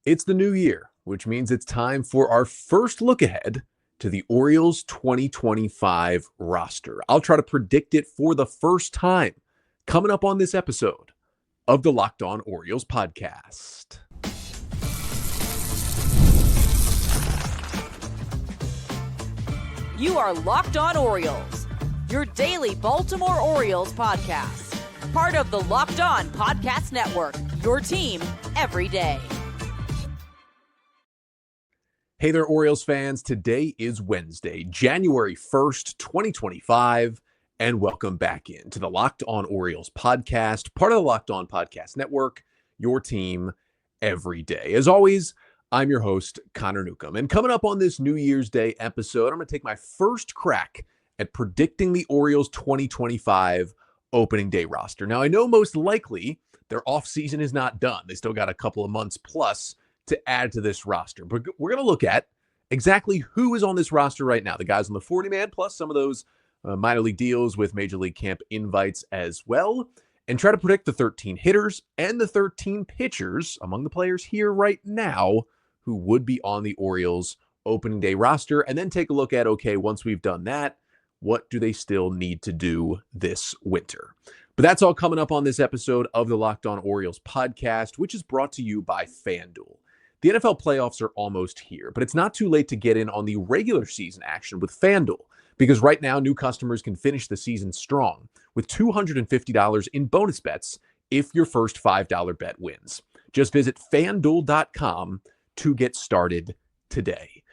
It's the new year, which means it's time for our first look ahead to the Orioles 2025 roster. I'll try to predict it for the first time coming up on this episode of the Locked On Orioles podcast. You are Locked On Orioles, your daily Baltimore Orioles podcast. Part of the Locked On Podcast Network, your team every day. Hey there, Orioles fans. Today is Wednesday, January 1st, 2025, and welcome back into the Locked On Orioles podcast, part of the Locked On Podcast Network, your team every day. As always, I'm your host, Connor Newcomb, and coming up on this New Year's Day episode, I'm going to take my first crack at predicting the Orioles 2025 opening day roster. Now, I know most likely their offseason is not done. They still got a couple of months plus to add to this roster. But we're going to look at exactly who is on this roster right now. The guys on the 40-man, plus some of those minor league deals with Major League Camp invites as well, and try to predict the 13 hitters and the 13 pitchers among the players here right now who would be on the Orioles opening day roster, and then take a look at, okay, once we've done that, what do they still need to do this winter? But that's all coming up on this episode of the Locked On Orioles podcast, which is brought to you by FanDuel. The NFL playoffs are almost here, but it's not too late to get in on the regular season action with FanDuel, because right now new customers can finish the season strong with $250 in bonus bets if your first $5 bet wins. Just visit FanDuel.com to get started today.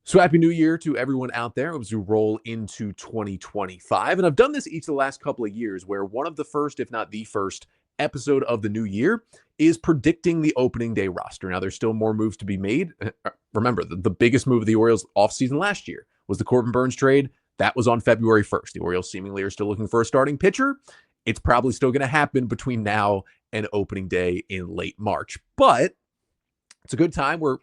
So happy New Year to everyone out there as we roll into 2025. And I've done this each of the last couple of years where one of the first, if not the first, episode of the new year is predicting the opening day roster. Now, there's still more moves to be made. Remember, the biggest move of the Orioles offseason last year was the Corbin Burnes trade. That was on February 1st. The Orioles seemingly are still looking for a starting pitcher. It's probably still going to happen between now and opening day in late March. But it's a good time. We're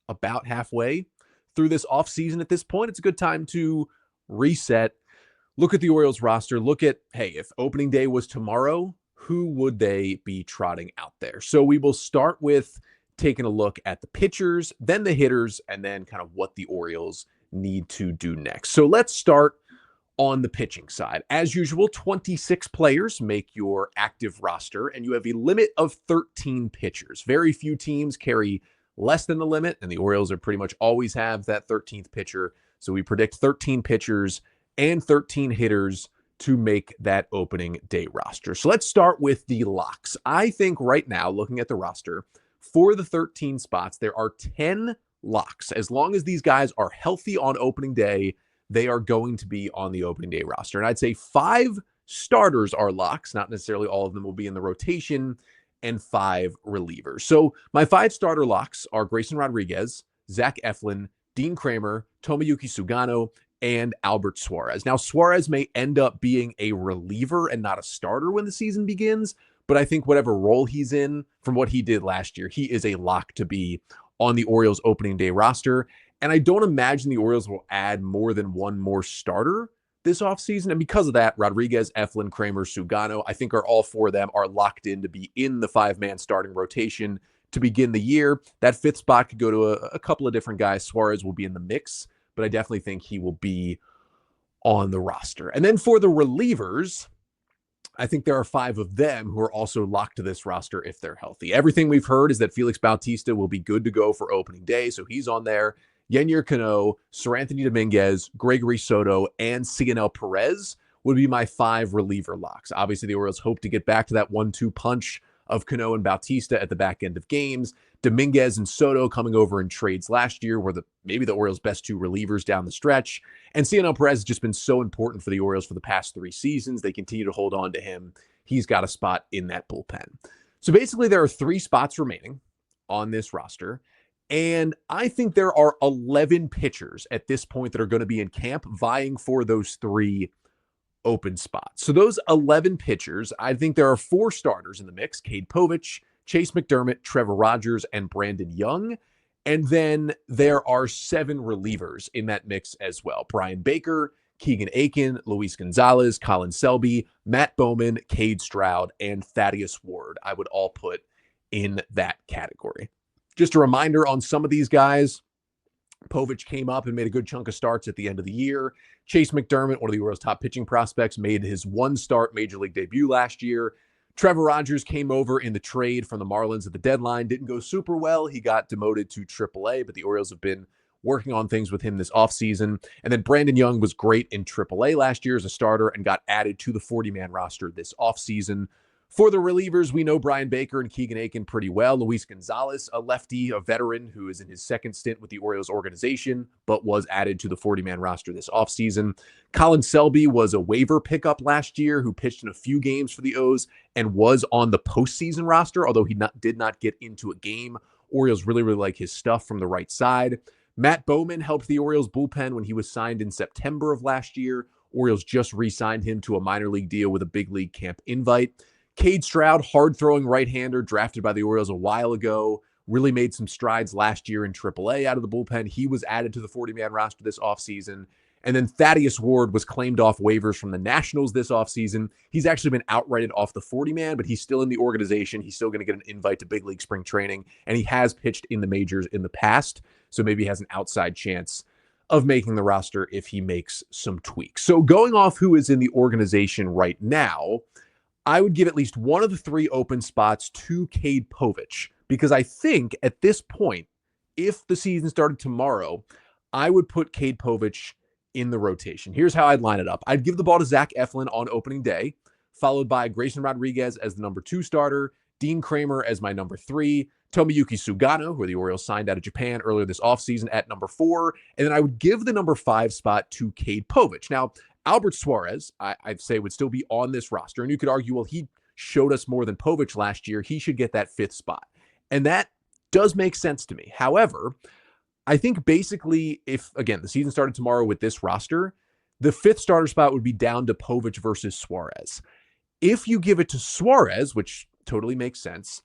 about halfway through this offseason at this point. It's a good time to reset, look at the Orioles roster, look at, hey, if opening day was tomorrow, who would they be trotting out there? So we will start with taking a look at the pitchers, then the hitters, and then kind of what the Orioles need to do next. So let's start on the pitching side. As usual, 26 players make your active roster, and you have a limit of 13 pitchers. Very few teams carry less than the limit, and the Orioles are pretty much always have that 13th pitcher. So we predict 13 pitchers and 13 hitters to make that opening day roster. So let's start with the locks. I think right now, looking at the roster, for the 13 spots, there are 10 locks. As long as these guys are healthy on opening day, they are going to be on the opening day roster. And I'd say 5 starters are locks. Not necessarily all of them will be in the rotation, and 5 relievers. So my 5 starter locks are Grayson Rodriguez, Zach Eflin, Dean Kramer, Tomoyuki Sugano, and Albert Suarez. Now, Suarez may end up being a reliever and not a starter when the season begins, but I think whatever role he's in, from what he did last year, he is a lock to be on the Orioles opening day roster. And I don't imagine the Orioles will add more than one more starter this offseason. And because of that, Rodriguez, Eflin, Kramer, Sugano, I think all 4 of them are locked in to be in the 5-man starting rotation to begin the year. That 5th spot could go to a couple of different guys. Suarez will be in the mix, but I definitely think he will be on the roster. And then for the relievers, I think there are 5 of them who are also locked to this roster if they're healthy. Everything we've heard is that Felix Bautista will be good to go for opening day, so he's on there. Yennier Cano, Seranthony Dominguez, Gregory Soto, and Cionel Perez would be my 5 reliever locks. Obviously, the Orioles hope to get back to that 1-2 punch of Cano and Bautista at the back end of games. Dominguez and Soto coming over in trades last year were maybe the Orioles' best 2 relievers down the stretch. And Cionel Perez has just been so important for the Orioles for the past 3 seasons. They continue to hold on to him. He's got a spot in that bullpen. So basically, there are 3 spots remaining on this roster. And I think there are 11 pitchers at this point that are going to be in camp vying for those 3 open spots. So those 11 pitchers, I think there are 4 starters in the mix: Cade Povich, Chase McDermott, Trevor Rogers, and Brandon Young. And then there are 7 relievers in that mix as well: Brian Baker, Keegan Aiken, Luis Gonzalez, Colin Selby, Matt Bowman, Cade Stroud, and Thaddeus Ward. I would all put in that category. Just a reminder on some of these guys. Povich came up and made a good chunk of starts at the end of the year. Chase McDermott, one of the Orioles' top pitching prospects, made his one-start major league debut last year. Trevor Rogers came over in the trade from the Marlins at the deadline. Didn't go super well. He got demoted to AAA, but the Orioles have been working on things with him this offseason. And then Brandon Young was great in AAA last year as a starter and got added to the 40-man roster this offseason. For the relievers, we know Brian Baker and Keegan Aiken pretty well. Luis Gonzalez, a lefty, a veteran who is in his second stint with the Orioles organization, but was added to the 40-man roster this offseason. Colin Selby was a waiver pickup last year who pitched in a few games for the O's and was on the postseason roster, although he did not get into a game. Orioles really like his stuff from the right side. Matt Bowman helped the Orioles bullpen when he was signed in September of last year. Orioles just re-signed him to a minor league deal with a big league camp invite. Cade Stroud, hard-throwing right-hander, drafted by the Orioles a while ago, really made some strides last year in AAA out of the bullpen. He was added to the 40-man roster this offseason. And then Thaddeus Ward was claimed off waivers from the Nationals this offseason. He's actually been outrighted off the 40-man, but he's still in the organization. He's still going to get an invite to big league spring training, and he has pitched in the majors in the past, so maybe he has an outside chance of making the roster if he makes some tweaks. So going off who is in the organization right now, I would give at least one of the three open spots to Cade Povich, because I think at this point, if the season started tomorrow, I would put Cade Povich in the rotation. Here's how I'd line it up. I'd give the ball to Zach Eflin on opening day, followed by Grayson Rodriguez as the number 2 starter, Dean Kramer as my number 3, Tomoyuki Sugano, who the Orioles signed out of Japan earlier this offseason, at number 4, and then I would give the number 5 spot to Cade Povich. Now, Albert Suarez, I'd say, would still be on this roster. And you could argue, well, he showed us more than Povich last year. He should get that 5th spot. And that does make sense to me. However, I think basically if, again, the season started tomorrow with this roster, the 5th starter spot would be down to Povich versus Suarez. If you give it to Suarez, which totally makes sense,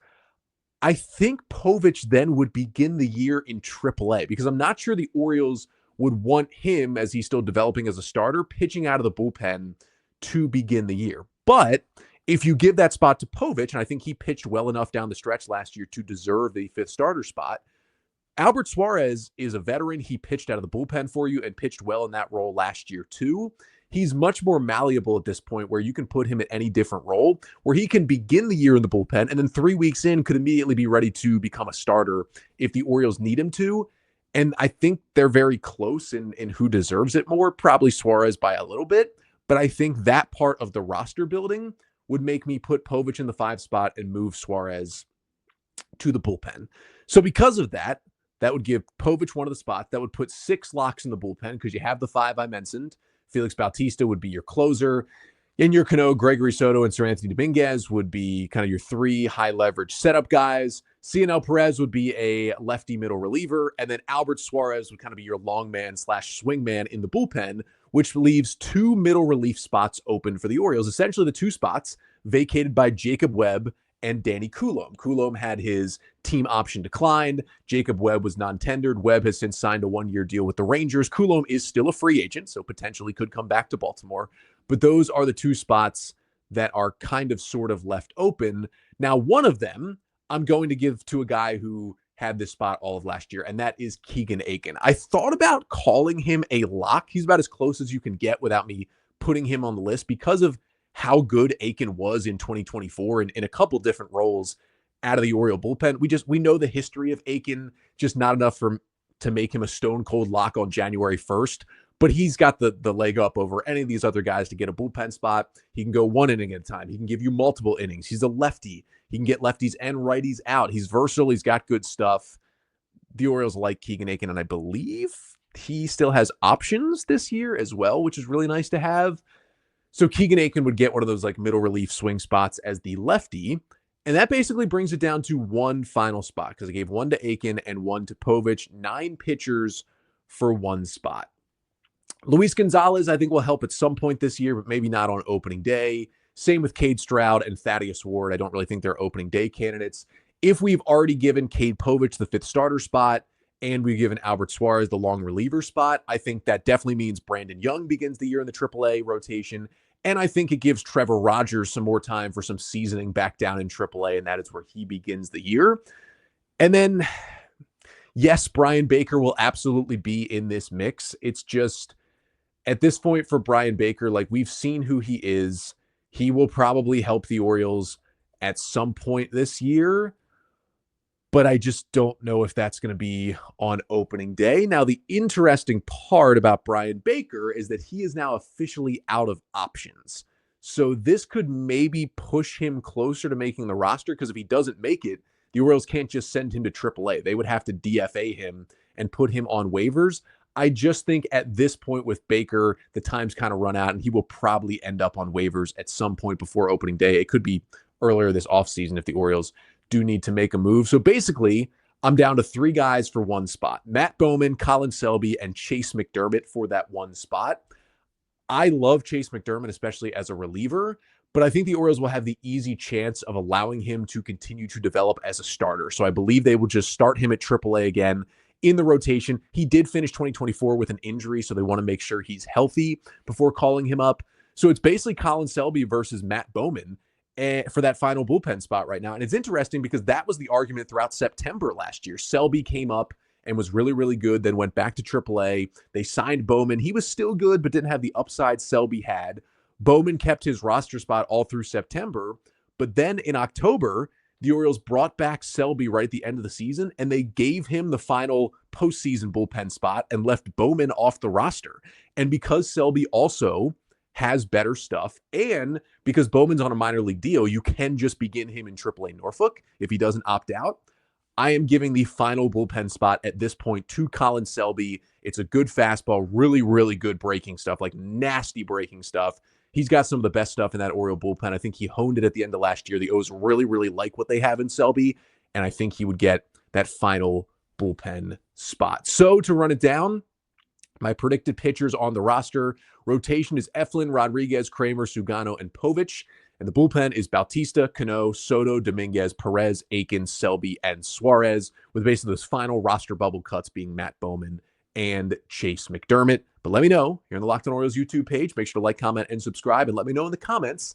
I think Povich then would begin the year in AAA, because I'm not sure the Orioles would want him, as he's still developing as a starter, pitching out of the bullpen to begin the year. But if you give that spot to Povich, and I think he pitched well enough down the stretch last year to deserve the 5th starter spot, Albert Suarez is a veteran. He pitched out of the bullpen for you and pitched well in that role last year too. He's much more malleable at this point, where you can put him at any different role, where he can begin the year in the bullpen and then 3 weeks in could immediately be ready to become a starter if the Orioles need him to. And I think they're very close in who deserves it more, probably Suarez by a little bit. But I think that part of the roster building would make me put Povich in the 5 spot and move Suarez to the bullpen. So because of that, that would give Povich one of the spots. That would put 6 locks in the bullpen, because you have the 5 I mentioned. Felix Bautista would be your closer. In your Cano, Gregory Soto and Sir Anthony Dominguez would be kind of your 3 high-leverage setup guys. Cionel Perez would be a lefty middle reliever, and then Albert Suarez would kind of be your long man / swing man in the bullpen, which leaves 2 middle relief spots open for the Orioles. Essentially the 2 spots vacated by Jacob Webb and Danny Coulombe. Coulombe had his team option declined. Jacob Webb was non-tendered. Webb has since signed a 1-year deal with the Rangers. Coulombe is still a free agent, so potentially could come back to Baltimore. But those are the 2 spots that are kind of sort of left open. Now, one of them I'm going to give to a guy who had this spot all of last year, and that is Keegan Aiken. I thought about calling him a lock. He's about as close as you can get without me putting him on the list, because of how good Aiken was in 2024 in a couple different roles out of the Oriole bullpen. We know the history of Aiken, just not enough to make him a stone cold lock on January 1st. But he's got the leg up over any of these other guys to get a bullpen spot. He can go 1 inning at a time. He can give you multiple innings. He's a lefty. He can get lefties and righties out. He's versatile. He's got good stuff. The Orioles like Keegan Aiken, and I believe he still has options this year as well, which is really nice to have. So Keegan Aiken would get one of those like middle relief swing spots as the lefty. And that basically brings it down to 1 final spot, because I gave 1 to Aiken and 1 to Povich. 9 pitchers for 1 spot. Luis Gonzalez, I think, will help at some point this year, but maybe not on opening day. Same with Cade Stroud and Thaddeus Ward. I don't really think they're opening day candidates. If we've already given Cade Povich the 5th starter spot, and we've given Albert Suarez the long reliever spot, I think that definitely means Brandon Young begins the year in the AAA rotation. And I think it gives Trevor Rogers some more time for some seasoning back down in AAA, and that is where he begins the year. And then Yes, Brian Baker will absolutely be in this mix. It's just at this point for Brian Baker, like we've seen who he is. He will probably help the Orioles at some point this year, but I just don't know if that's going to be on opening day. Now, the interesting part about Brian Baker is that he is now officially out of options. So this could maybe push him closer to making the roster, because if he doesn't make it, the Orioles can't just send him to AAA. They would have to DFA him and put him on waivers. I just think at this point with Baker, the time's kind of run out, and he will probably end up on waivers at some point before opening day. It could be earlier this offseason if the Orioles do need to make a move. So basically, I'm down to 3 guys for one spot: Matt Bowman, Colin Selby, and Chase McDermott for that one spot. I love Chase McDermott, especially as a reliever, but I think the Orioles will have the easy chance of allowing him to continue to develop as a starter. So I believe they will just start him at AAA again in the rotation. He did finish 2024 with an injury, so they want to make sure he's healthy before calling him up. So it's basically Colin Selby versus Matt Bowman for that final bullpen spot right now. And it's interesting because that was the argument throughout September last year. Selby came up and was really, really good, then went back to AAA. They signed Bowman. He was still good, but didn't have the upside Selby had. Bowman kept his roster spot all through September, but then in October, the Orioles brought back Selby right at the end of the season, and they gave him the final postseason bullpen spot and left Bowman off the roster. And because Selby also has better stuff, and because Bowman's on a minor league deal, you can just begin him in AAA Norfolk if he doesn't opt out. I am giving the final bullpen spot at this point to Colin Selby. It's a good fastball, really, really good breaking stuff, like nasty breaking stuff. He's got some of the best stuff in that Oriole bullpen. I think he honed it at the end of last year. The O's really, really like what they have in Selby, and I think he would get that final bullpen spot. So to run it down, my predicted pitchers on the roster: rotation is Eflin, Rodriguez, Kramer, Sugano, and Povich. And the bullpen is Bautista, Cano, Soto, Dominguez, Perez, Aiken, Selby, and Suarez, with basically those final roster bubble cuts being Matt Bowman and Chase McDermott. But let me know here on the Locked On Orioles YouTube page. Make sure to like, comment, and subscribe. And let me know in the comments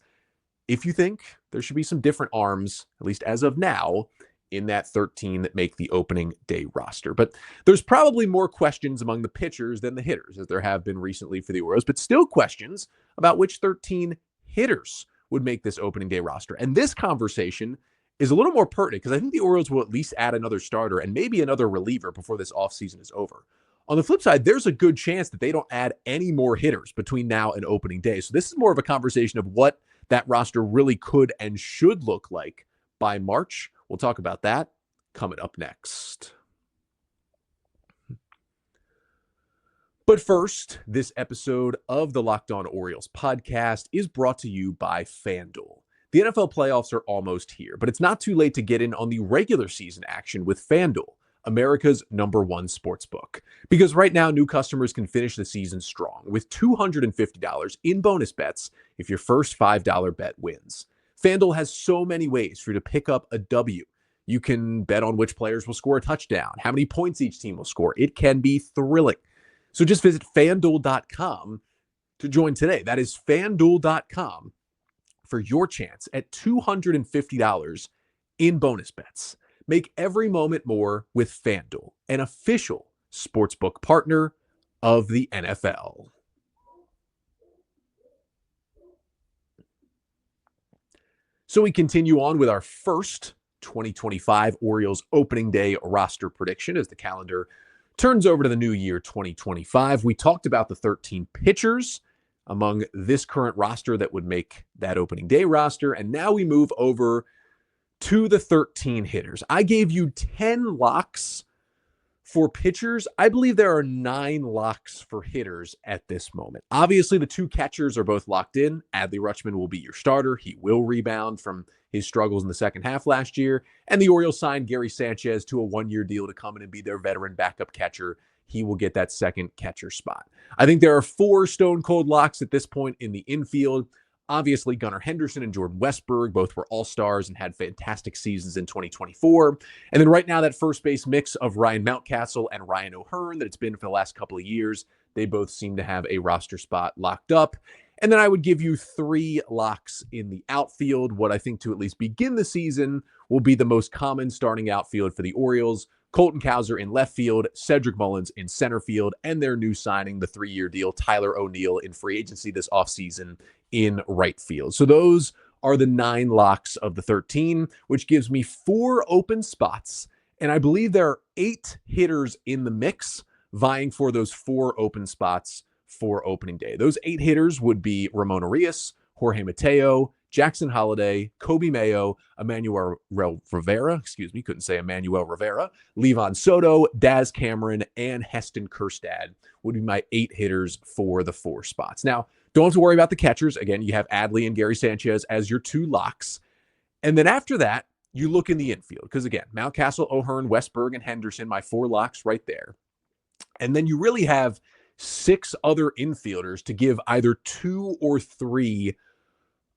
if you think there should be some different arms, at least as of now, in that 13 that make the opening day roster. But there's probably more questions among the pitchers than the hitters, as there have been recently for the Orioles, but still questions about which 13 hitters would make this opening day roster. And this conversation is a little more pertinent because I think the Orioles will at least add another starter and maybe another reliever before this offseason is over. On the flip side, there's a good chance that they don't add any more hitters between now and opening day. So this is more of a conversation of what that roster really could and should look like by March. We'll talk about that coming up next. But first, this episode of the Locked On Orioles podcast is brought to you by FanDuel. The NFL playoffs are almost here, but it's not too late to get in on the regular season action with FanDuel, America's #1 sportsbook. Because right now, new customers can finish the season strong with $250 in bonus bets if your first $5 bet wins. FanDuel has so many ways for you to pick up a W. You can bet on which players will score a touchdown, how many points each team will score. It can be thrilling. So just visit FanDuel.com to join today. That is FanDuel.com for your chance at $250 in bonus bets. Make every moment more with FanDuel, an official sportsbook partner of the NFL. So we continue on with our first 2025 Orioles opening day roster prediction as the calendar turns over to the new year 2025. We talked about the 13 pitchers among this current roster that would make that opening day roster. And now we move over to the 13 hitters. I gave you 10 locks for pitchers. I believe there are 9 locks for hitters at this moment. Obviously, the 2 catchers are both locked in. Adley Rutschman will be your starter. He will rebound from his struggles in the second half last year. And the Orioles signed Gary Sanchez to a 1-year deal to come in and be their veteran backup catcher. He will get that second catcher spot. I think there are 4 stone cold locks at this point in the infield. Obviously, Gunnar Henderson and Jordan Westburg both were all-stars and had fantastic seasons in 2024. And then right now, that first base mix of Ryan Mountcastle and Ryan O'Hearn that it's been for the last couple of years, they both seem to have a roster spot locked up. And then I would give you 3 locks in the outfield. What I think to at least begin the season will be the most common starting outfield for the Orioles, Colton Cowser in left field, Cedric Mullins in center field, and their new signing, the 3-year deal, Tyler O'Neill in free agency this offseason in right field. So those are the 9 locks of the 13, which gives me 4 open spots. And I believe there are 8 hitters in the mix vying for those 4 open spots for opening day. Those 8 hitters would be Ramon Urias, Jorge Mateo, Jackson Holliday, Coby Mayo, Emmanuel Rivera, couldn't say Emmanuel Rivera, Levon Soto, Daz Cameron, and Heston Kjerstad would be my 8 hitters for the 4 spots. Now, don't have to worry about the catchers. Again, you have Adley and Gary Sanchez as your 2 locks. And then after that, you look in the infield. Because again, Mountcastle, O'Hearn, Westberg, and Henderson, my 4 locks right there. And then you really have 6 other infielders to give either 2 or 3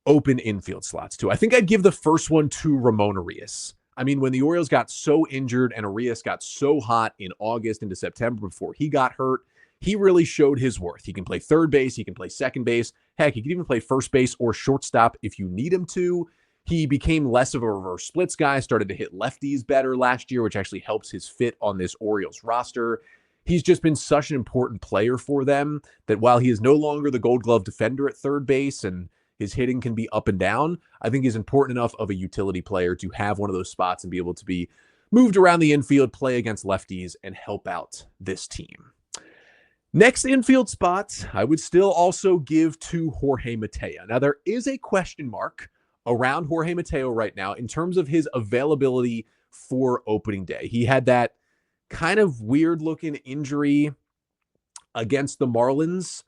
open infield slots to. I think I'd give the first one to Ramon Urias. I mean, when the Orioles got so injured and Urias got so hot in August into September before he got hurt, he really showed his worth. He can play third base. He can play second base. Heck, he can even play first base or shortstop if you need him to. He became less of a reverse splits guy, started to hit lefties better last year, which actually helps his fit on this Orioles roster. He's just been such an important player for them that while he is no longer the Gold Glove defender at third base and his hitting can be up and down, I think he's important enough of a utility player to have one of those spots and be able to be moved around the infield, play against lefties, and help out this team. Next infield spot, I would still also give to Jorge Mateo. Now, there is a question mark around Jorge Mateo right now in terms of his availability for opening day. He had that kind of weird-looking injury against the Marlins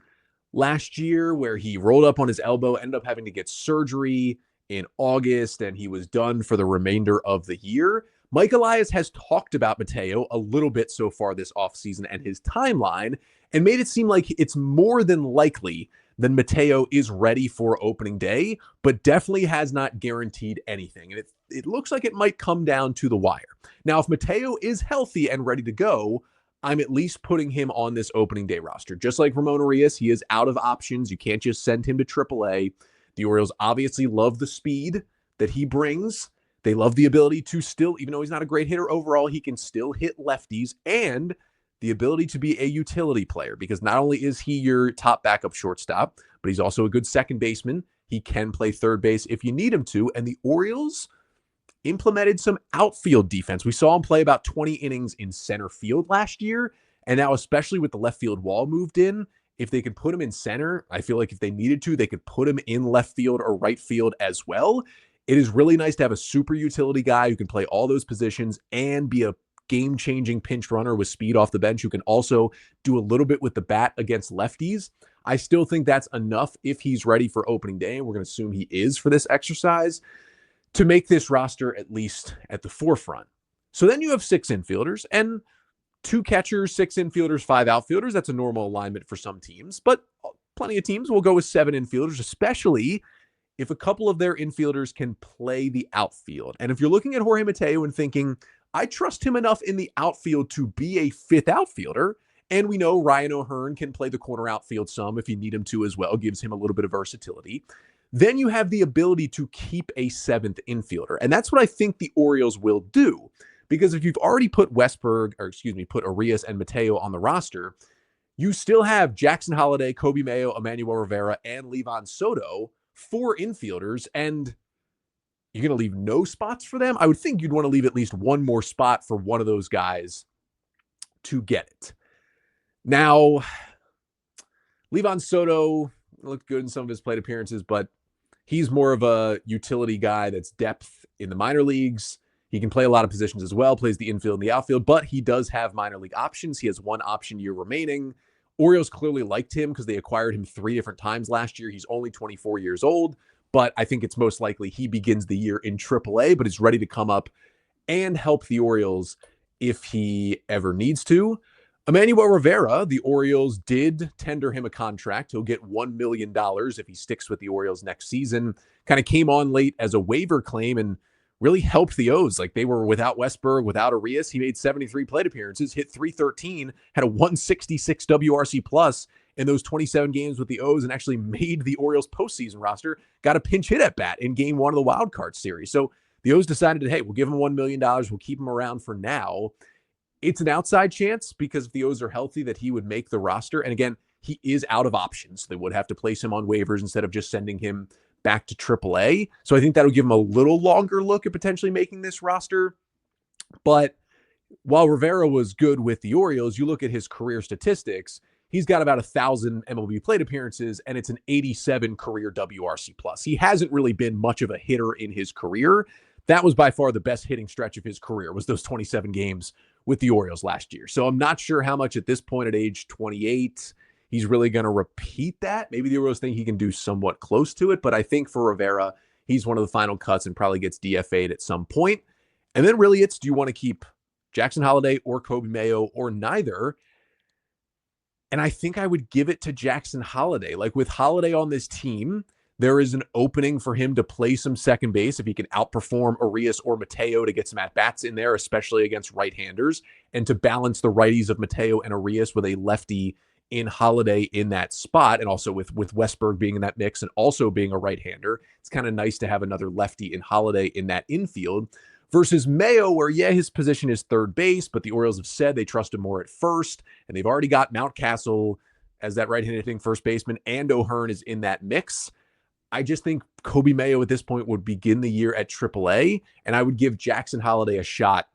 last year where he rolled up on his elbow, ended up having to get surgery in August, and he was done for the remainder of the year. Mike Elias has talked about Mateo a little bit so far this offseason and his timeline and made it seem like it's more than likely that Mateo is ready for opening day, but definitely has not guaranteed anything. And it looks like it might come down to the wire. Now, if Mateo is healthy and ready to go, I'm at least putting him on this opening day roster. Just like Ramon Urias, he is out of options. You can't just send him to AAA. The Orioles obviously love the speed that he brings. They love the ability to still, even though he's not a great hitter overall, he can still hit lefties, and the ability to be a utility player, because not only is he your top backup shortstop, but he's also a good second baseman. He can play third base if you need him to, and the Orioles implemented some outfield defense. We saw him play about 20 innings in center field last year, and now especially with the left field wall moved in, if they could put him in center, I feel like if they needed to, they could put him in left field or right field as well. It is really nice to have a super utility guy who can play all those positions and be a game-changing pinch runner with speed off the bench who can also do a little bit with the bat against lefties. I still think that's enough if he's ready for opening day, and we're going to assume he is for this exercise, to make this roster at least at the forefront. So then you have 6 infielders and 2 catchers, 6 infielders, 5 outfielders. That's a normal alignment for some teams, but plenty of teams will go with 7 infielders, especially if a couple of their infielders can play the outfield. And if you're looking at Jorge Mateo and thinking, I trust him enough in the outfield to be a 5th outfielder, and we know Ryan O'Hearn can play the corner outfield some if you need him to as well, gives him a little bit of versatility, then you have the ability to keep a 7th infielder. And that's what I think the Orioles will do. Because if you've already put put Urias and Mateo on the roster, you still have Jackson Holliday, Coby Mayo, Emmanuel Rivera, and Levon Soto, 4 infielders, and you're going to leave no spots for them? I would think you'd want to leave at least one more spot for one of those guys to get it. Now, Levon Soto looked good in some of his plate appearances, but he's more of a utility guy that's depth in the minor leagues. He can play a lot of positions as well, plays the infield and the outfield, but he does have minor league options. He has 1 option year remaining. Orioles clearly liked him because they acquired him 3 different times last year. He's only 24 years old, but I think it's most likely he begins the year in AAA, but is ready to come up and help the Orioles if he ever needs to. Emmanuel Rivera, the Orioles did tender him a contract. He'll get $1 million if he sticks with the Orioles next season. Kind of came on late as a waiver claim and really helped the O's. Like, they were without Westberg, without Urias. He made 73 plate appearances, hit .313, had a 166 WRC plus in those 27 games with the O's, and actually made the Orioles postseason roster. Got a pinch hit at bat in game 1 of the wild card series. So the O's decided, hey, we'll give him $1 million. We'll keep him around for now. It's an outside chance because if the O's are healthy that he would make the roster. And again, he is out of options. They would have to place him on waivers instead of just sending him back to AAA. So I think that'll give him a little longer look at potentially making this roster. But while Rivera was good with the Orioles, you look at his career statistics, he's got about 1,000 MLB plate appearances, and it's an 87 career WRC plus. He hasn't really been much of a hitter in his career. That was by far the best hitting stretch of his career, was those 27 games with the Orioles last year. So I'm not sure how much at this point at age 28, he's really going to repeat that. Maybe the Orioles think he can do somewhat close to it, but I think for Rivera, he's one of the final cuts and probably gets DFA'd at some point. And then really it's, do you want to keep Jackson Holliday or Coby Mayo or neither? And I think I would give it to Jackson Holliday. Like with Holliday on this team, there is an opening for him to play some second base if he can outperform Arias or Mateo to get some at-bats in there, especially against right-handers, and to balance the righties of Mateo and Arias with a lefty in Holliday in that spot, and also with Westberg being in that mix and also being a right-hander. It's kind of nice to have another lefty in Holliday in that infield versus Mayo, where, yeah, his position is third base, but the Orioles have said they trust him more at first, and they've already got Mountcastle as that right-handed hitting first baseman, and O'Hearn is in that mix. I just think Coby Mayo at this point would begin the year at AAA, and I would give Jackson Holliday a shot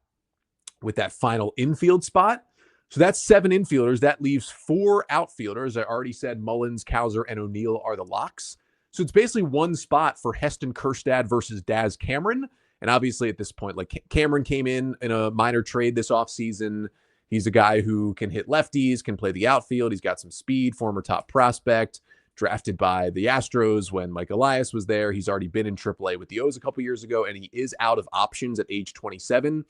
with that final infield spot. So that's 7 infielders. That leaves 4 outfielders. I already said Mullins, Cowser, and O'Neill are the locks. So it's basically one spot for Heston Kjerstad versus Daz Cameron. And obviously at this point, like Cameron came in a minor trade this offseason. He's a guy who can hit lefties, can play the outfield. He's got some speed, former top prospect, drafted by the Astros when Mike Elias was there. He's already been in AAA with the O's a couple years ago, and he is out of options at age 27.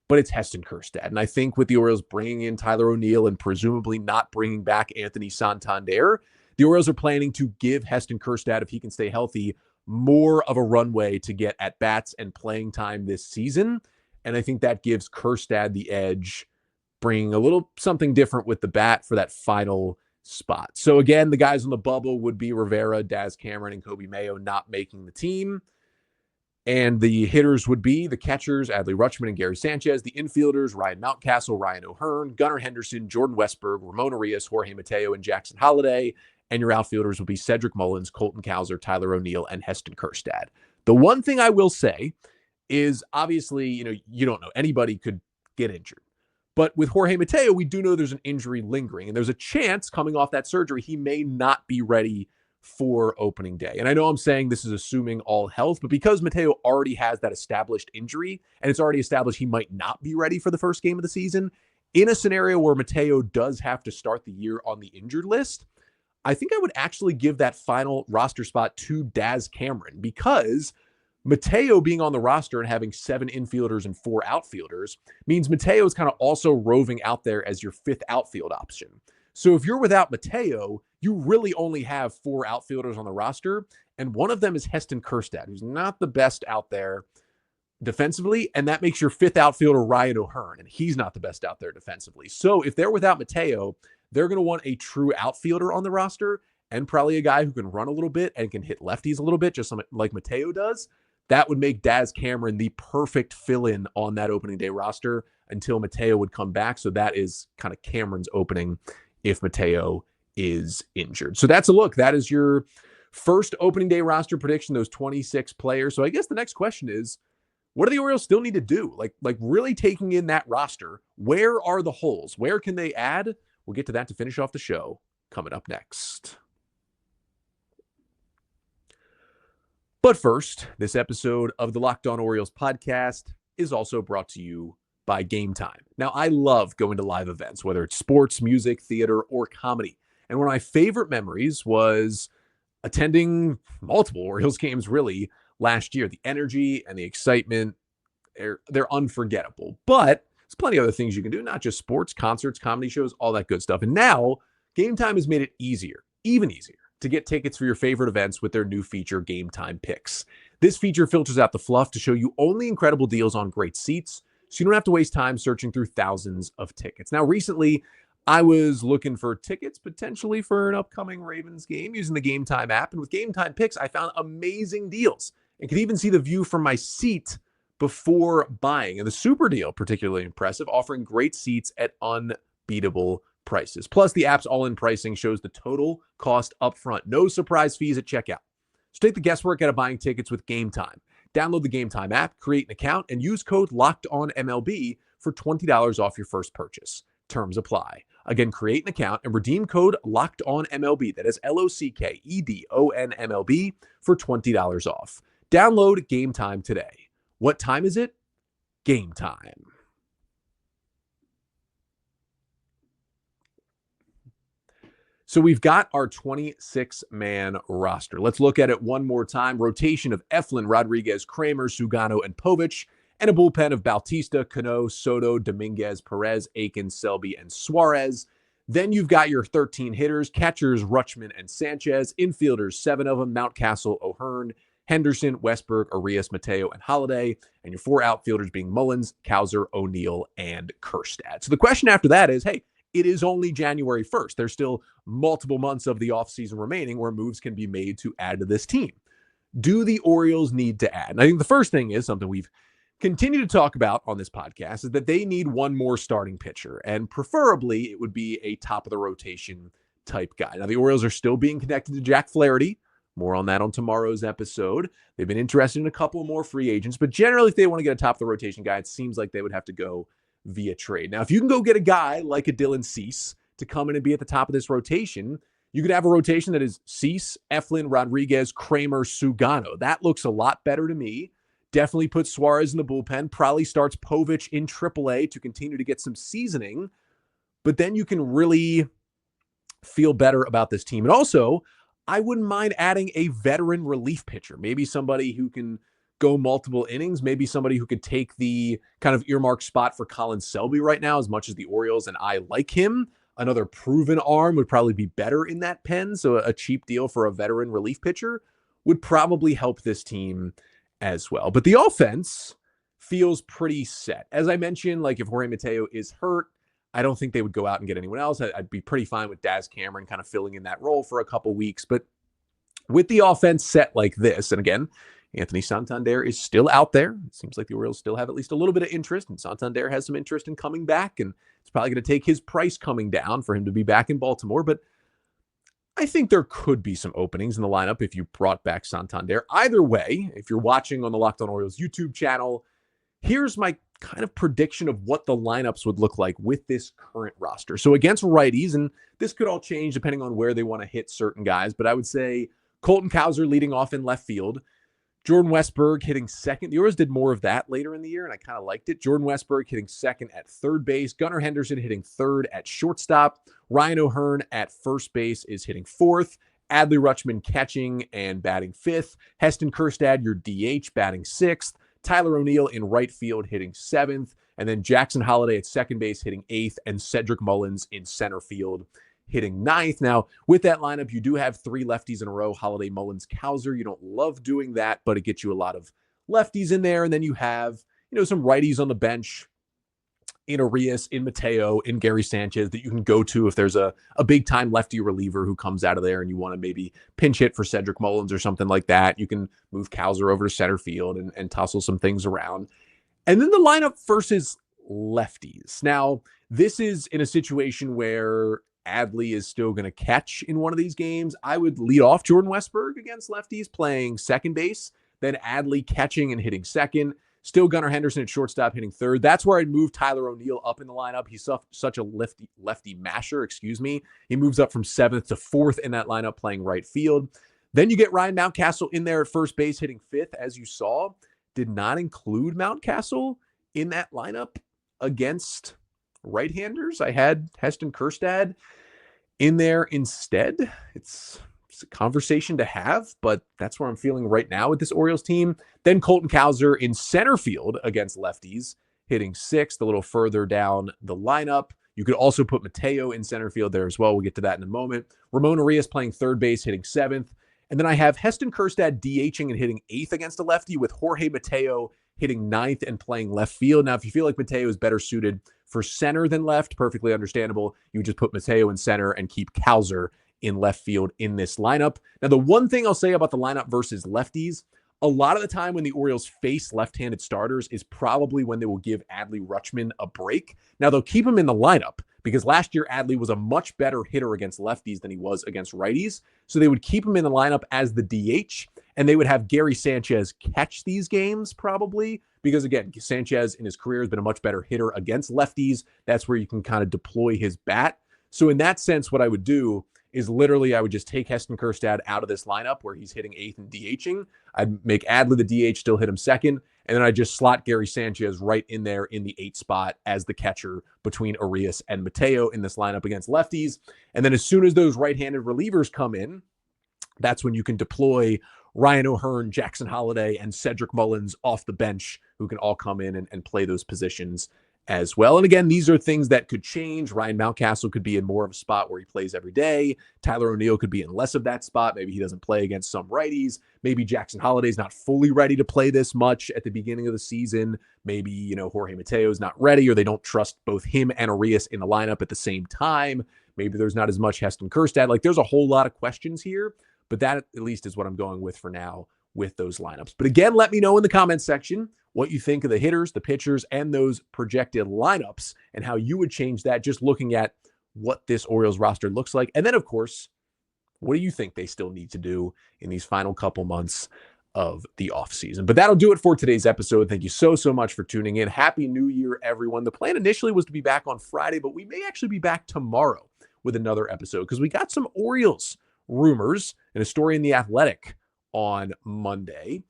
But it's Heston Kjerstad. And I think with the Orioles bringing in Tyler O'Neill and presumably not bringing back Anthony Santander, the Orioles are planning to give Heston Kjerstad, if he can stay healthy, more of a runway to get at-bats and playing time this season. And I think that gives Kjerstad the edge, bringing a little something different with the bat for that final spot. So again, the guys on the bubble would be Rivera, Daz Cameron, and Coby Mayo not making the team. And the hitters would be the catchers, Adley Rutschman and Gary Sanchez, the infielders, Ryan Mountcastle, Ryan O'Hearn, Gunnar Henderson, Jordan Westberg, Ramon Arias, Jorge Mateo, and Jackson Holliday. And your outfielders will be Cedric Mullins, Colton Cowser, Tyler O'Neill, and Heston Kjerstad. The one thing I will say is obviously, you don't know. Anybody could get injured. But with Jorge Mateo, we do know there's an injury lingering. And there's a chance coming off that surgery, he may not be ready for opening day. And I know I'm saying this is assuming all health, but because Mateo already has that established injury, and it's already established he might not be ready for the first game of the season, in a scenario where Mateo does have to start the year on the injured list, I think I would actually give that final roster spot to Daz Cameron, because Mateo being on the roster and having 7 infielders and 4 outfielders means Mateo is kind of also roving out there as your 5th outfield option. So if you're without Mateo, you really only have 4 outfielders on the roster, and one of them is Heston Kjerstad, who's not the best out there defensively, and that makes your 5th outfielder Ryan O'Hearn, and he's not the best out there defensively. So if they're without Mateo, they're going to want a true outfielder on the roster, and probably a guy who can run a little bit and can hit lefties a little bit, just like Mateo does. That would make Daz Cameron the perfect fill-in on that opening day roster until Mateo would come back. So that is kind of Cameron's opening if Mateo is injured. So that's a look. That is your first opening day roster prediction, those 26 players. So I guess the next question is, what do the Orioles still need to do? Like really taking in that roster, where are the holes? Where can they add? We'll get to that to finish off the show coming up next. But first, this episode of the Locked On Orioles podcast is also brought to you by Game Time. Now, I love going to live events, whether it's sports, music, theater, or comedy. And one of my favorite memories was attending multiple Orioles games, really, last year. The energy and the excitement, they're unforgettable. But there's plenty of other things you can do, not just sports, concerts, comedy shows, all that good stuff. And now, Game Time has made it easier, even easier, to get tickets for your favorite events with their new feature, Game Time Picks. This feature filters out the fluff to show you only incredible deals on great seats, so you don't have to waste time searching through thousands of tickets. Now, recently, I was looking for tickets potentially for an upcoming Ravens game using the Game Time app, and with Game Time Picks, I found amazing deals and could even see the view from my seat before buying. And the super deal, particularly impressive, offering great seats at unbeatable prices. Plus, the app's all-in pricing shows the total cost upfront. No surprise fees at checkout. So take the guesswork out of buying tickets with Game Time. Download the Game Time app, create an account, and use code LOCKEDONMLB for $20 off your first purchase. Terms apply. Again, create an account and redeem code LOCKEDONMLB. That is LOCKEDONMLB for $20 off. Download Game Time today. What time is it? Game time. So we've got our 26-man roster. Let's look at it one more time. Rotation of Eflin, Rodriguez, Kramer, Sugano, and Povich, and a bullpen of Bautista, Cano, Soto, Dominguez, Perez, Aiken, Selby, and Suarez. Then you've got your 13 hitters, catchers, Rutschman, and Sanchez, infielders, 7 of them, Mountcastle, O'Hearn, Henderson, Westberg, Arias, Mateo, and Holliday, and your 4 outfielders being Mullins, Cowser, O'Neill, and Kjerstad. So the question after that is, hey, it is only January 1st. There's still multiple months of the offseason remaining where moves can be made to add to this team. Do the Orioles need to add? And I think the first thing is something we've continued to talk about on this podcast is that they need one more starting pitcher, and preferably it would be a top-of-the-rotation type guy. Now, the Orioles are still being connected to Jack Flaherty. More on that on tomorrow's episode. They've been interested in a couple more free agents, but generally if they want to get a top-of-the-rotation guy, it seems like they would have to go via trade. Now, if you can go get a guy like a Dylan Cease to come in and be at the top of this rotation, you could have a rotation that is Cease, Eflin, Rodriguez, Kramer, Sugano. That looks a lot better to me. Definitely put Suarez in the bullpen. Probably starts Povich in AAA to continue to get some seasoning. But then you can really feel better about this team. And also, I wouldn't mind adding a veteran relief pitcher. Maybe somebody who can go multiple innings, maybe somebody who could take the kind of earmarked spot for Colin Selby right now, as much as the Orioles and I like him. Another proven arm would probably be better in that pen, so a cheap deal for a veteran relief pitcher would probably help this team as well. But the offense feels pretty set. As I mentioned, like if Jorge Mateo is hurt, I don't think they would go out and get anyone else. I'd be pretty fine with Daz Cameron kind of filling in that role for a couple weeks. But with the offense set like this, and again, Anthony Santander is still out there. It seems like the Orioles still have at least a little bit of interest, and Santander has some interest in coming back, and it's probably going to take his price coming down for him to be back in Baltimore. But I think there could be some openings in the lineup if you brought back Santander. Either way, if you're watching on the Locked On Orioles YouTube channel, here's my kind of prediction of what the lineups would look like with this current roster. So against righties, and this could all change depending on where they want to hit certain guys, but I would say Colton Cowser leading off in left field, Jordan Westberg hitting second. The Orioles did more of that later in the year, and I kind of liked it. Jordan Westberg hitting second at third base. Gunnar Henderson hitting third at shortstop. Ryan O'Hearn at first base is hitting fourth. Adley Rutschman catching and batting fifth. Heston Kjerstad, your DH, batting sixth. Tyler O'Neill in right field hitting seventh. And then Jackson Holliday at second base hitting eighth. And Cedric Mullins in center field hitting ninth. Now, with that lineup, you do have 3 lefties in a row, Holliday, Mullins, Cowser. You don't love doing that, but it gets you a lot of lefties in there. And then you have, some righties on the bench in Arias, in Mateo, in Gary Sanchez that you can go to if there's a big-time lefty reliever who comes out of there and you want to maybe pinch hit for Cedric Mullins or something like that. You can move Cowser over to center field and tussle some things around. And then the lineup versus lefties. Now, this is in a situation where Adley is still going to catch in one of these games. I would lead off Jordan Westberg against lefties playing second base, then Adley catching and hitting second. Still Gunnar Henderson at shortstop hitting third. That's where I'd move Tyler O'Neill up in the lineup. He's such a lefty masher, He moves up from 7th to 4th in that lineup playing right field. Then you get Ryan Mountcastle in there at first base hitting 5th, as you saw. Did not include Mountcastle in that lineup against right-handers. I had Heston Kjerstad in there instead. It's a conversation to have, but that's where I'm feeling right now with this Orioles team. Then Colton Cowser in center field against lefties, hitting 6th, a little further down the lineup. You could also put Mateo in center field there as well. We'll get to that in a moment. Ramon Arias playing third base, hitting 7th. And then I have Heston Kjerstad DHing and hitting 8th against a lefty, with Jorge Mateo hitting 9th and playing left field. Now, if you feel like Mateo is better suited for center than left, perfectly understandable. You would just put Mateo in center and keep Cowser in left field in this lineup. Now, the one thing I'll say about the lineup versus lefties, a lot of the time when the Orioles face left-handed starters is probably when they will give Adley Rutschman a break. Now, they'll keep him in the lineup because last year Adley was a much better hitter against lefties than he was against righties. So they would keep him in the lineup as the DH, and they would have Gary Sanchez catch these games probably because, again, Sanchez in his career has been a much better hitter against lefties. That's where you can kind of deploy his bat. So in that sense, what I would do is literally I would just take Heston Kjerstad out of this lineup where he's hitting eighth and DHing. I'd make Adley the DH, still hit him second, and then I just slot Gary Sanchez right in there in the 8th spot as the catcher between Arias and Mateo in this lineup against lefties. And then as soon as those right-handed relievers come in, that's when you can deploy Ryan O'Hearn, Jackson Holliday, and Cedric Mullins off the bench who can all come in and play those positions as well. And again, these are things that could change. Ryan Mountcastle could be in more of a spot where he plays every day. Tyler O'Neill could be in less of that spot. Maybe he doesn't play against some righties. Maybe Jackson Holliday's not fully ready to play this much at the beginning of the season. Maybe, Jorge Mateo is not ready, or they don't trust both him and Arias in the lineup at the same time. Maybe there's not as much Heston Kjerstad. Like, there's a whole lot of questions here, but that at least is what I'm going with for now with those lineups. But again, let me know in the comments section what you think of the hitters, the pitchers, and those projected lineups and how you would change that just looking at what this Orioles roster looks like. And then, of course, what do you think they still need to do in these final couple months of the offseason? But that'll do it for today's episode. Thank you so much for tuning in. Happy New Year, everyone. The plan initially was to be back on Friday, but we may actually be back tomorrow with another episode because we got some Orioles rumors and a story in The Athletic on Monday.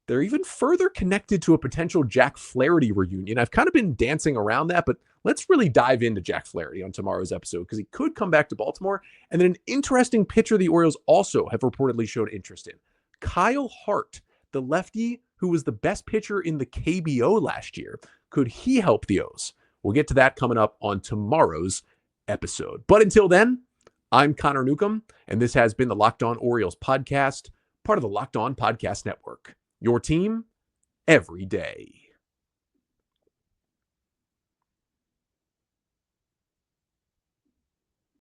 They're even further connected to a potential Jack Flaherty reunion. I've kind of been dancing around that, but let's really dive into Jack Flaherty on tomorrow's episode because he could come back to Baltimore. And then an interesting pitcher the Orioles also have reportedly showed interest in. Kyle Hart, the lefty who was the best pitcher in the KBO last year. Could he help the O's? We'll get to that coming up on tomorrow's episode. But until then, I'm Connor Newcomb, and this has been the Locked On Orioles podcast, part of the Locked On Podcast Network. Your team every day.